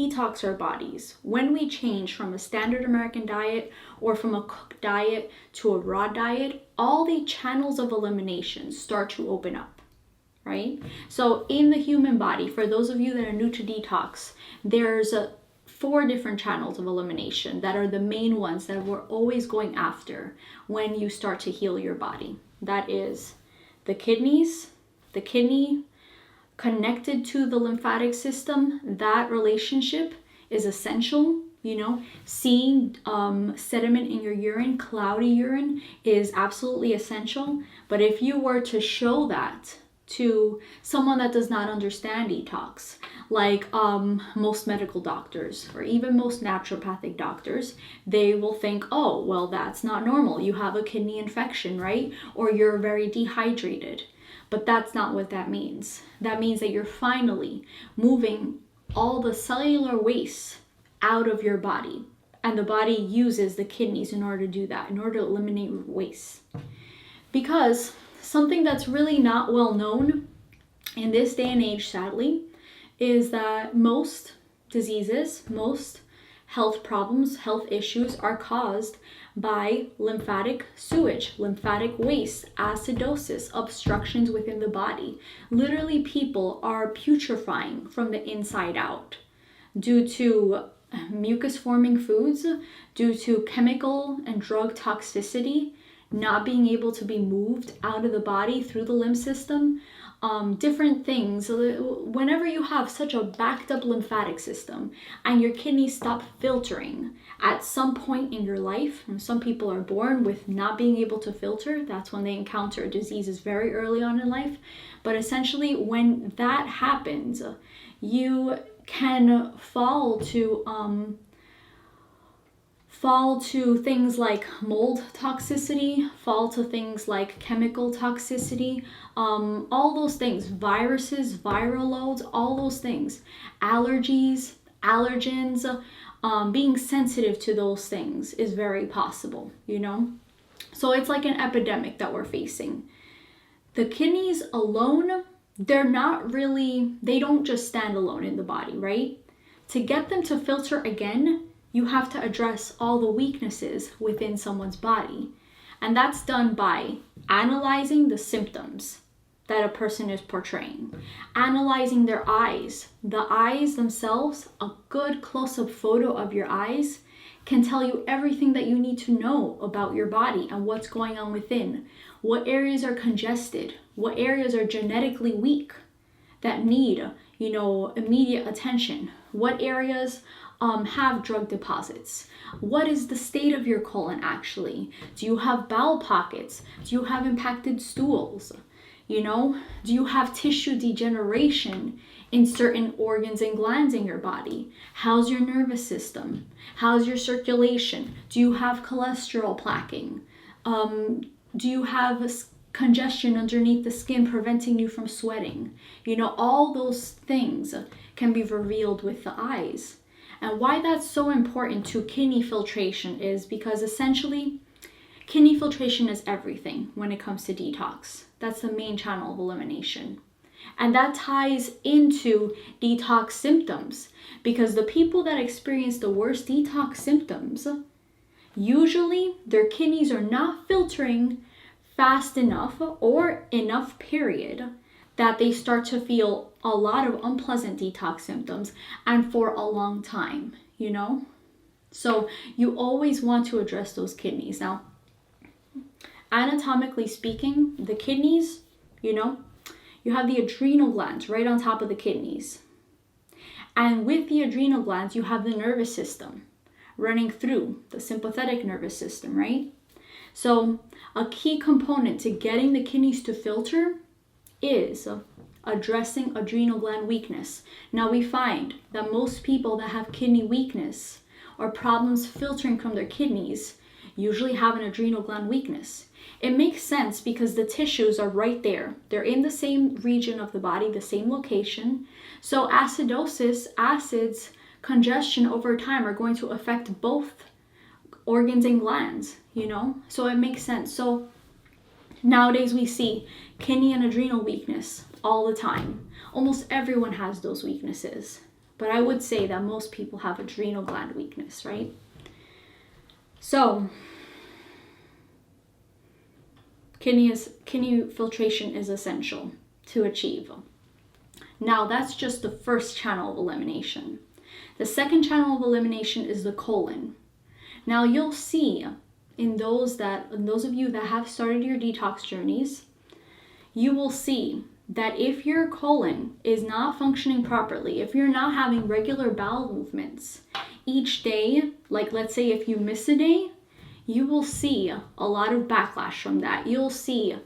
detox our bodies, when we change from a standard American diet or from a cooked diet to a raw diet, all the channels of elimination start to open up, right? So in the human body, for those of you that are new to detox, there's 4 different channels of elimination that are the main ones that we're always going after when you start to heal your body. That is the kidneys, the kidney connected to the lymphatic system. That relationship is essential. You know, seeing sediment in your urine, cloudy urine, is absolutely essential. But if you were to show that to someone that does not understand detox, like most medical doctors or even most naturopathic doctors, they will think, oh, well, that's not normal. You have a kidney infection, right? Or you're very dehydrated. But that's not what that means. That means that you're finally moving all the cellular waste out of your body. And the body uses the kidneys in order to do that, in order to eliminate waste. Because something that's really not well known in this day and age, sadly, is that most diseases, most health problems, health issues are caused by lymphatic sewage, lymphatic waste, acidosis, obstructions within the body. Literally, people are putrefying from the inside out due to mucus forming foods, due to chemical and drug toxicity, not being able to be moved out of the body through the lymph system, different things. Whenever you have such a backed up lymphatic system and your kidneys stop filtering at some point in your life, and some people are born with not being able to filter, that's when they encounter diseases very early on in life. But essentially, when that happens, you can fall to things like mold toxicity, fall to things like chemical toxicity, all those things, viruses, viral loads, all those things, allergies, allergens, being sensitive to those things is very possible, you know? So it's like an epidemic that we're facing. The kidneys alone, they don't just stand alone in the body, right? To get them to filter again, you have to address all the weaknesses within someone's body. And that's done by analyzing the symptoms that a person is portraying, analyzing their eyes. The eyes themselves, a good close-up photo of your eyes can tell you everything that you need to know about your body and what's going on within. What areas are congested, what areas are genetically weak that need, immediate attention, what areas have drug deposits. What is the state of your colon actually? Do you have bowel pockets? Do you have impacted stools? Do you have tissue degeneration in certain organs and glands in your body? How's your nervous system? How's your circulation? Do you have cholesterol plaquing? Do you have congestion underneath the skin preventing you from sweating? All those things can be revealed with the eyes. And why that's so important to kidney filtration is because essentially kidney filtration is everything when it comes to detox. That's the main channel of elimination. And that ties into detox symptoms, because the people that experience the worst detox symptoms, usually their kidneys are not filtering fast enough or enough period that they start to feel a lot of unpleasant detox symptoms and for a long time, So you always want to address those kidneys. Now, anatomically speaking, the kidneys, you have the adrenal glands right on top of the kidneys. And with the adrenal glands, you have the nervous system running through the sympathetic nervous system, right? So a key component to getting the kidneys to filter is addressing adrenal gland weakness. Now we find that most people that have kidney weakness or problems filtering from their kidneys usually have an adrenal gland weakness. It makes sense because the tissues are right there. They're in the same region of the body, the same location. So acidosis, acids, congestion over time are going to affect both organs and glands, So it makes sense. So nowadays we see kidney and adrenal weakness all the time. Almost everyone has those weaknesses. but I would say that most people have adrenal gland weakness, right? So kidney filtration is essential to achieve. Now that's just the first channel of elimination. The second channel of elimination is the colon. Now you'll see in those of you that have started your detox journeys, you will see that if your colon is not functioning properly, if you're not having regular bowel movements each day, like let's say if you miss a day, you will see a lot of backlash from that. You'll see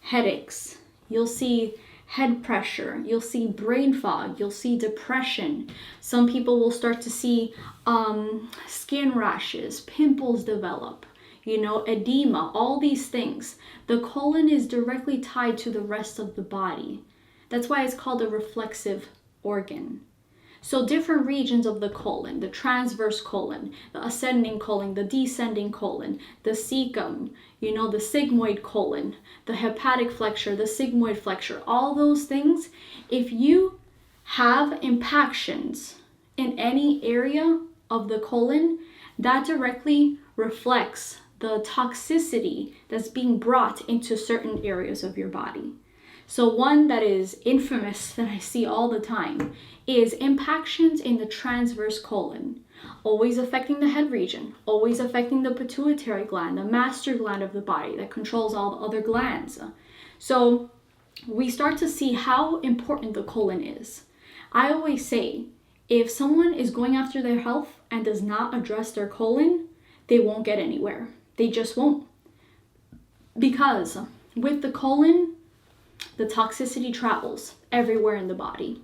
headaches, you'll see head pressure, you'll see brain fog, you'll see depression. Some people will start to see skin rashes, pimples develop, edema, all these things. The colon is directly tied to the rest of the body. That's why it's called a reflexive organ. So different regions of the colon, the transverse colon, the ascending colon, the descending colon, the cecum, the sigmoid colon, the hepatic flexure, the sigmoid flexure, all those things, if you have impactions in any area of the colon, that directly reflects the toxicity that's being brought into certain areas of your body. So one that is infamous that I see all the time is impactions in the transverse colon, always affecting the head region, always affecting the pituitary gland, the master gland of the body that controls all the other glands. So we start to see how important the colon is. I always say, if someone is going after their health and does not address their colon, they won't get anywhere. They just won't. Because with the colon, the toxicity travels everywhere in the body.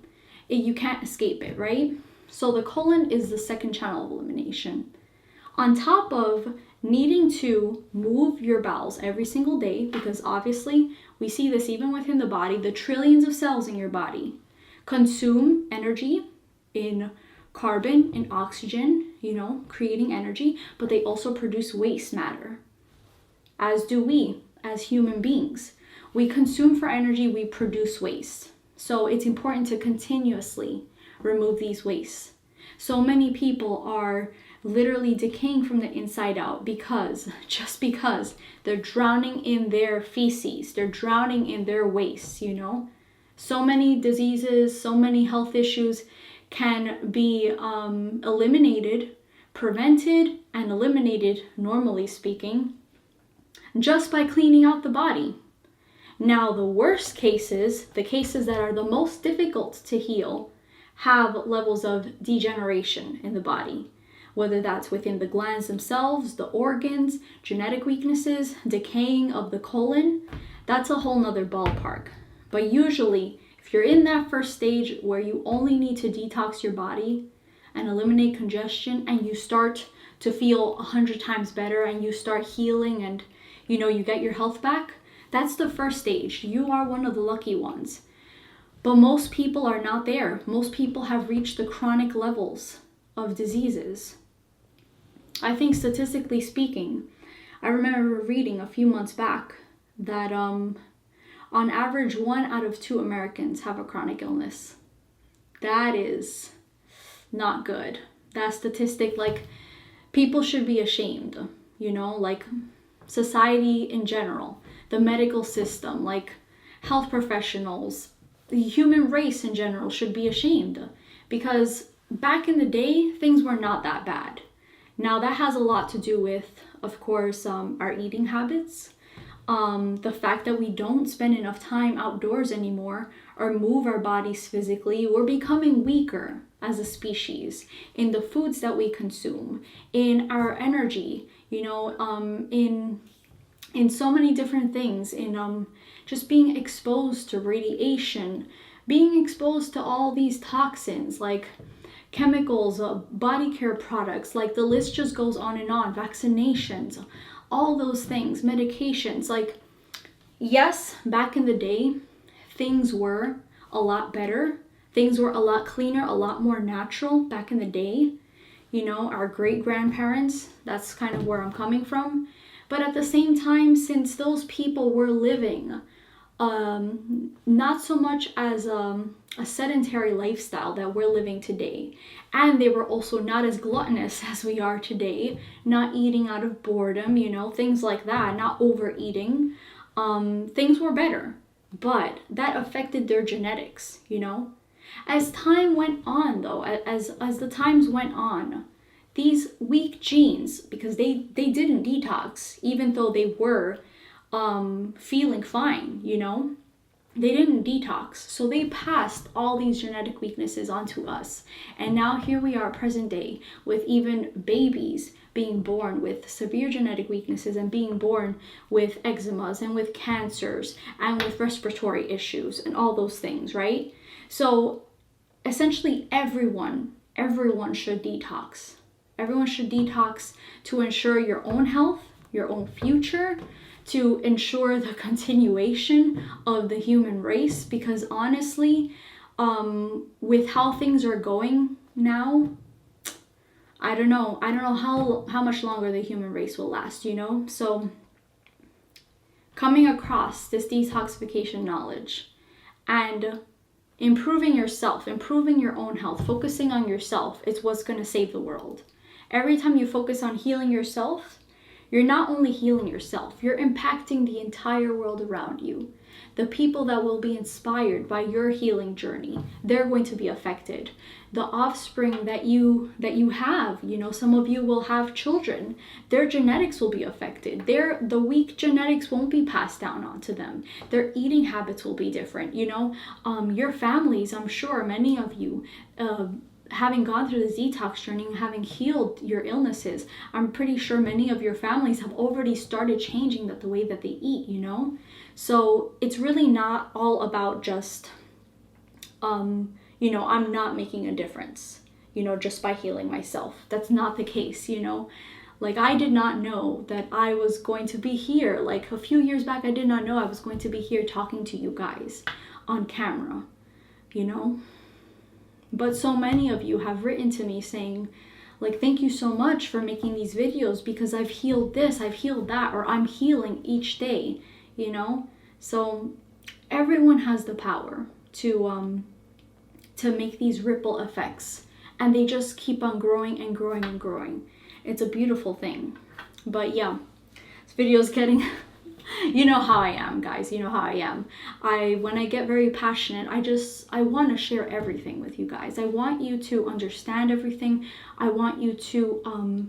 You can't escape it, right? So the colon is the second channel of elimination. On top of needing to move your bowels every single day, because obviously we see this even within the body, the trillions of cells in your body consume energy in carbon and oxygen, creating energy, but they also produce waste matter, as do we as human beings. We consume for energy, we produce waste. So it's important to continuously remove these wastes. So many people are literally decaying from the inside out because they're drowning in their feces, they're drowning in their waste, So many diseases, so many health issues can be eliminated, prevented, and eliminated, normally speaking, just by cleaning out the body. Now, the worst cases, the cases that are the most difficult to heal, have levels of degeneration in the body, whether that's within the glands themselves, the organs, genetic weaknesses, decaying of the colon. That's a whole nother ballpark. But usually, if you're in that first stage where you only need to detox your body and eliminate congestion, and you start to feel 100 times better and you start healing and you get your health back, that's the first stage. You are one of the lucky ones. But most people are not there. Most people have reached the chronic levels of diseases. I think statistically speaking, I remember reading a few months back that on average 1 out of 2 Americans have a chronic illness. That is not good. That statistic, people should be ashamed, society in general, the medical system, health professionals, the human race in general should be ashamed, because back in the day, things were not that bad. Now that has a lot to do with, of course, our eating habits, the fact that we don't spend enough time outdoors anymore or move our bodies physically. We're becoming weaker as a species in the foods that we consume, in our energy, in so many different things, in just being exposed to radiation, being exposed to all these toxins like chemicals, body care products, the list just goes on and on, vaccinations, all those things, medications. Yes, back in the day, things were a lot better. Things were a lot cleaner, a lot more natural back in the day. Our great-grandparents, that's kind of where I'm coming from. But at the same time, since those people were living not so much as a sedentary lifestyle that we're living today. And they were also not as gluttonous as we are today, not eating out of boredom, you know, things like that, not overeating. Things were better, but that affected their genetics, you know. As time went on, though, as the times went on, these weak genes, because they didn't detox, even though they were feeling fine, you know, they didn't detox. So they passed all these genetic weaknesses onto us. And now here we are, present day, with even babies being born with severe genetic weaknesses and being born with eczemas and with cancers and with respiratory issues and all those things, right? So essentially everyone should detox. Everyone should detox to ensure your own health, your own future, to ensure the continuation of the human race. Because honestly, with how things are going now, I don't know how much longer the human race will last, you know? So coming across this detoxification knowledge and improving yourself, improving your own health, focusing on yourself is what's going to save the world. Every time you focus on healing yourself, you're not only healing yourself, you're impacting the entire world around you. The people that will be inspired by your healing journey, they're going to be affected. The offspring that you have, you know, some of you will have children, their genetics will be affected. The weak genetics won't be passed down onto them. Their eating habits will be different, you know. Your families, I'm sure many of you, having gone through this detox journey and having healed your illnesses, I'm pretty sure many of your families have already started changing the way that they eat, you know. So it's really not all about just, you know, I'm not making a difference, you know, just by healing myself. That's not the case, you know. Like, I did not know that I was going to be here. Like, a few years back, I did not know I was going to be here talking to you guys on camera, you know. But so many of you have written to me saying, like, thank you so much for making these videos because I've healed this, I've healed that, or I'm healing each day, you know? So everyone has the power to make these ripple effects, and they just keep on growing and growing and growing. It's a beautiful thing. But yeah, this video is getting... You know how I am, guys. You know how I am. When I get very passionate, I want to share everything with you guys. I want you to understand everything. I want you to,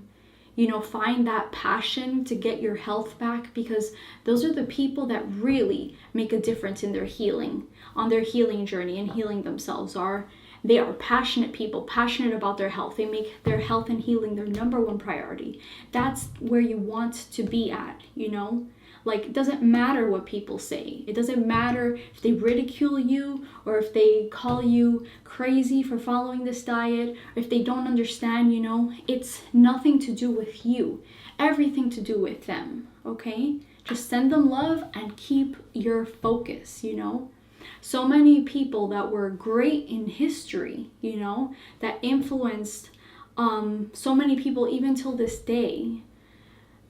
you know, find that passion to get your health back, because those are the people that really make a difference in their healing, on their healing journey and healing themselves. They are passionate people, passionate about their health. They make their health and healing their number one priority. That's where you want to be at, you know? Like, it doesn't matter what people say. It doesn't matter if they ridicule you or if they call you crazy for following this diet, or if they don't understand, you know. It's nothing to do with you. Everything to do with them, okay? Just send them love and keep your focus, you know. So many people that were great in history, you know, that influenced so many people even till this day,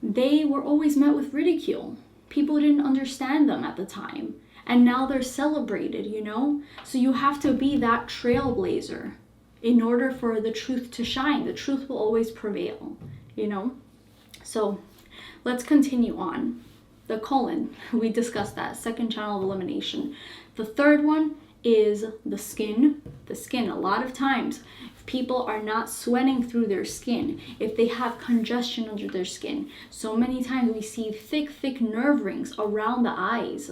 they were always met with ridicule. People didn't understand them at the time, and now they're celebrated, you know? So you have to be that trailblazer in order for the truth to shine. The truth will always prevail, you know? So let's continue on. The colon, we discussed that, second channel of elimination. The third one is the skin. The skin, a lot of times, people are not sweating through their skin, if they have congestion under their skin. So many times we see thick nerve rings around the eyes.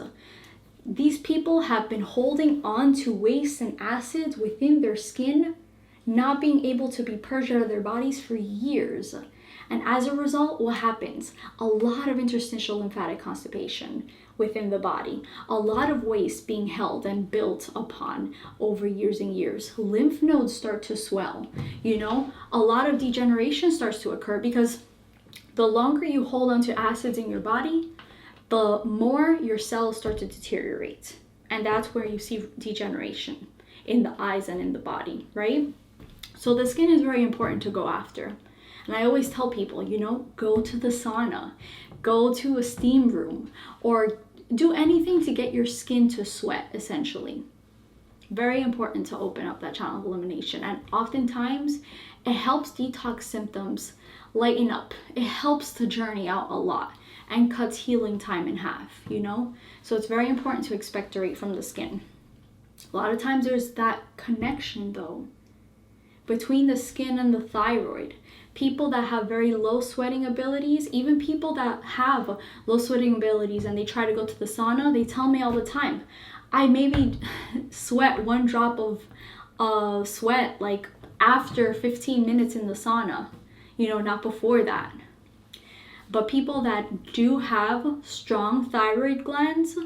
These people have been holding on to waste and acids within their skin, not being able to be purged out of their bodies for years. And as a result, what happens? A lot of interstitial lymphatic constipation within the body. A lot of waste being held and built upon over years and years. Lymph nodes start to swell. You know, a lot of degeneration starts to occur because the longer you hold on to acids in your body, the more your cells start to deteriorate. And that's where you see degeneration in the eyes and in the body, right? So the skin is very important to go after. And I always tell people, you know, go to the sauna, go to a steam room, or do anything to get your skin to sweat, essentially. Very important to open up that channel of elimination. And oftentimes it helps detox symptoms lighten up. It helps the journey out a lot and cuts healing time in half, you know? So it's very important to expectorate from the skin. A lot of times there's that connection though between the skin and the thyroid. People that have very low sweating abilities, even people that have low sweating abilities and they try to go to the sauna, they tell me all the time, I maybe sweat 1 drop of sweat like after 15 minutes in the sauna, you know, not before that. But people that do have strong thyroid glands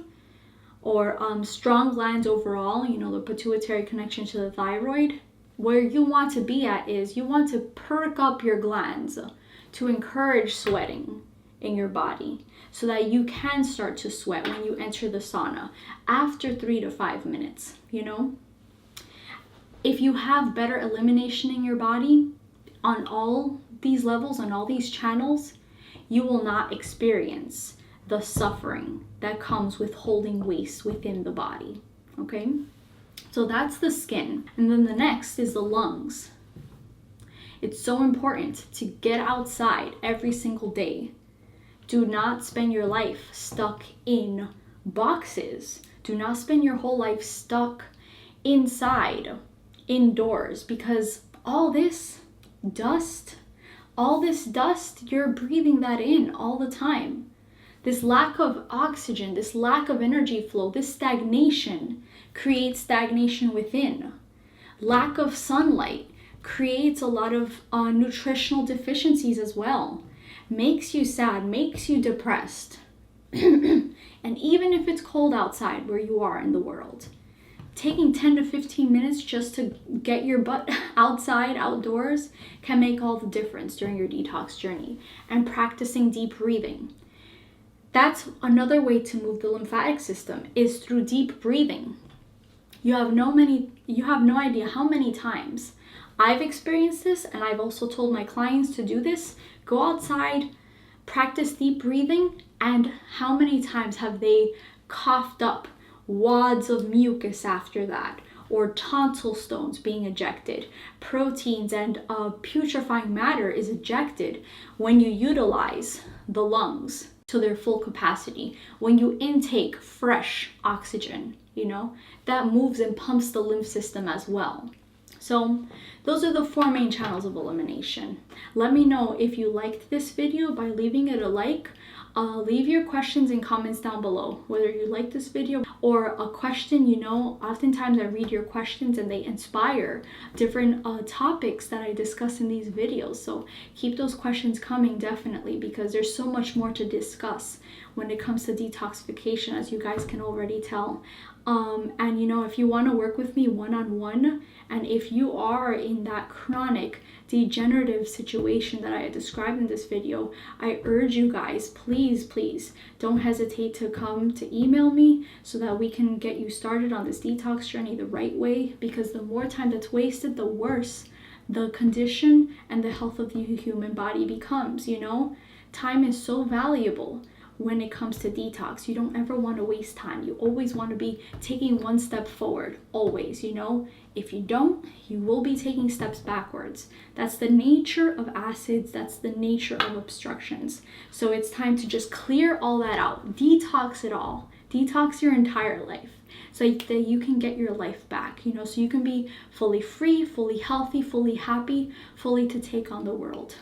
or strong glands overall, you know, the pituitary connection to the thyroid, where you want to be at is you want to perk up your glands to encourage sweating in your body so that you can start to sweat when you enter the sauna after 3 to 5 minutes, you know? If you have better elimination in your body on all these levels, on all these channels, you will not experience the suffering that comes with holding waste within the body, okay? So that's the skin. And then the next is the lungs. It's so important to get outside every single day. Do not spend your life stuck in boxes. Do not spend your whole life stuck inside, indoors, because all this dust, you're breathing that in all the time. This lack of oxygen, this lack of energy flow, this stagnation creates stagnation within. Lack of sunlight creates a lot of nutritional deficiencies as well. Makes you sad, makes you depressed. And even if it's cold outside where you are in the world, taking 10 to 15 minutes just to get your butt outside, outdoors, can make all the difference during your detox journey. And practicing deep breathing. That's another way to move the lymphatic system, is through deep breathing. You have no idea how many times I've experienced this, and I've also told my clients to do this. Go outside, practice deep breathing, and how many times have they coughed up wads of mucus after that, or tonsil stones being ejected, proteins and putrefying matter is ejected when you utilize the lungs to their full capacity, when you intake fresh oxygen, you know, that moves and pumps the lymph system as well. So those are the 4 main channels of elimination. Let me know if you liked this video by leaving it a like. Leave your questions and comments down below, whether you like this video or a question. You know, oftentimes I read your questions and they inspire different topics that I discuss in these videos. So keep those questions coming, definitely, because there's so much more to discuss when it comes to detoxification, as you guys can already tell. And you know, if you want to work with me one-on-one, and if you are in that chronic degenerative situation that I described in this video, I urge you guys, please don't hesitate to come to email me so that we can get you started on this detox journey the right way, because the more time that's wasted, the worse the condition and the health of the human body becomes, you know? Time is so valuable when it comes to detox. You don't ever want to waste time. You always want to be taking 1 step forward, always, you know? If you don't, you will be taking steps backwards. That's the nature of acids. That's the nature of obstructions. So it's time to just clear all that out. Detox it all. Detox your entire life so that you can get your life back, you know, so you can be fully free, fully healthy, fully happy, fully to take on the world.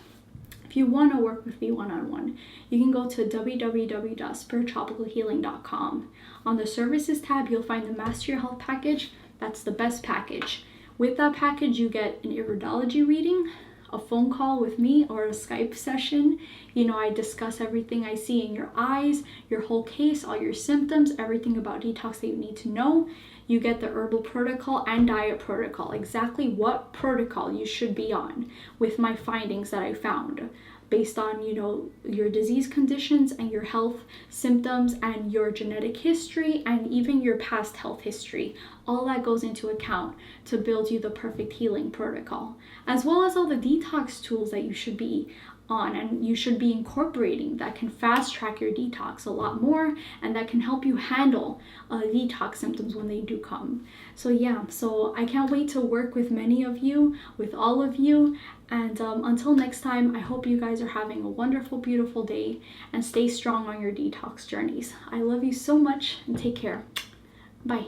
If you want to work with me one-on-one, you can go to www.spiritropicalhealing.com. On the services tab, you'll find the Master Your Health package. That's the best package. With that package, you get an iridology reading, a phone call with me, or a Skype session. You know, I discuss everything I see in your eyes, your whole case, all your symptoms, everything about detox that you need to know. You get the herbal protocol and diet protocol, exactly what protocol you should be on with my findings that I found based on, you know, your disease conditions and your health symptoms and your genetic history and even your past health history. All that goes into account to build you the perfect healing protocol, as well as all the detox tools that you should be on and you should be incorporating that can fast track your detox a lot more, and that can help you handle detox symptoms when they do come. So yeah, so I can't wait to work with many of you, with all of you. And until next time, I hope you guys are having a wonderful, beautiful day, and stay strong on your detox journeys. I love you so much, and take care. Bye.